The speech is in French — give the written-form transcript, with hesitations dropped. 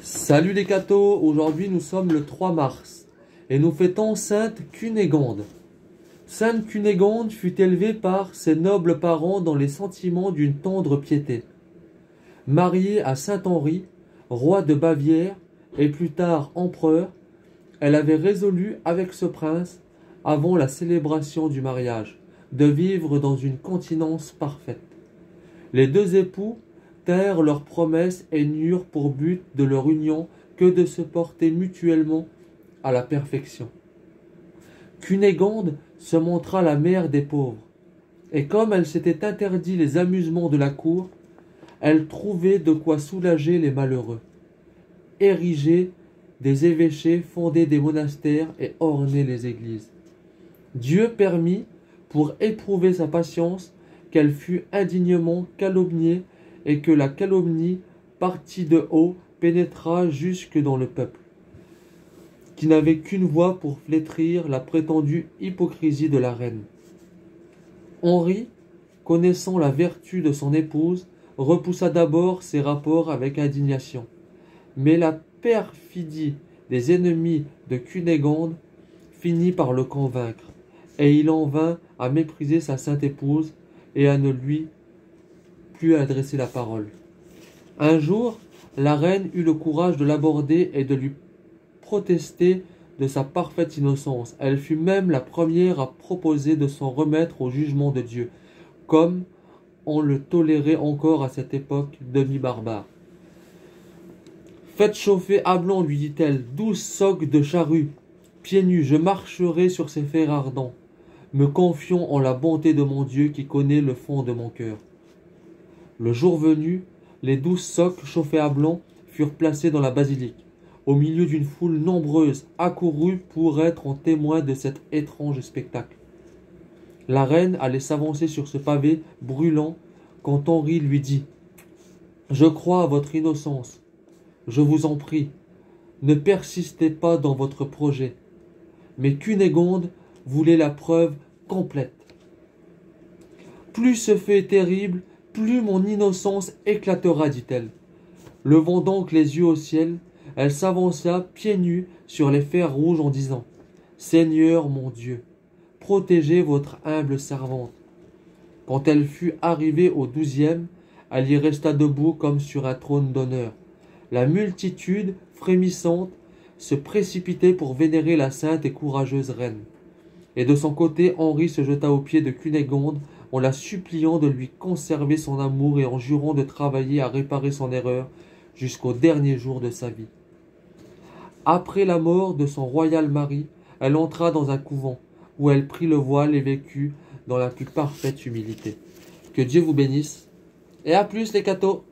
Salut les cathos, aujourd'hui nous sommes le 3 mars et nous fêtons Sainte Cunégonde. Sainte Cunégonde fut élevée par ses nobles parents dans les sentiments d'une tendre piété. Mariée à Saint Henri, roi de Bavière et plus tard empereur, elle avait résolu avec ce prince, avant la célébration du mariage, de vivre dans une continence parfaite. Les deux époux tinrent leurs promesses et n'eurent pour but de leur union que de se porter mutuellement à la perfection. Cunégonde se montra la mère des pauvres, et comme elle s'était interdit les amusements de la cour, elle trouvait de quoi soulager les malheureux, ériger des évêchés, fonder des monastères et orner les églises. Dieu permit, pour éprouver sa patience, qu'elle fût indignement calomniée et que la calomnie, partie de haut, pénétra jusque dans le peuple, qui n'avait qu'une voix pour flétrir la prétendue hypocrisie de la reine. Henri, connaissant la vertu de son épouse, repoussa d'abord ses rapports avec indignation, mais la perfidie des ennemis de Cunégonde finit par le convaincre, et il en vint à mépriser sa sainte épouse et à ne lui plus adresser la parole. Un jour, la reine eut le courage de l'aborder et de lui protester de sa parfaite innocence. Elle fut même la première à proposer de s'en remettre au jugement de Dieu, comme on le tolérait encore à cette époque demi-barbare. « Faites chauffer à blanc, lui dit-elle, 12 socs de charrue. Pieds nus, je marcherai sur ces fers ardents, me confiant en la bonté de mon Dieu qui connaît le fond de mon cœur. » Le jour venu, les 12 socs chauffés à blanc furent placés dans la basilique, au milieu d'une foule nombreuse accourue pour être en témoin de cet étrange spectacle. La reine allait s'avancer sur ce pavé brûlant quand Henri lui dit « Je crois à votre innocence. Je vous en prie, ne persistez pas dans votre projet. » Mais Cunégonde voulait la preuve complète. « Plus ce fait est terrible, plus mon innocence éclatera, dit-elle. Levant donc les yeux au ciel, elle s'avança pieds nus sur les fers rouges en disant « Seigneur mon Dieu, protégez votre humble servante. » Quand elle fut arrivée au 12e, elle y resta debout comme sur un trône d'honneur. La multitude, frémissante, se précipitait pour vénérer la sainte et courageuse reine. Et de son côté, Henri se jeta aux pieds de Cunégonde en la suppliant de lui conserver son amour et en jurant de travailler à réparer son erreur jusqu'au dernier jour de sa vie. Après la mort de son royal mari, elle entra dans un couvent où elle prit le voile et vécut dans la plus parfaite humilité. Que Dieu vous bénisse et à plus les cathos!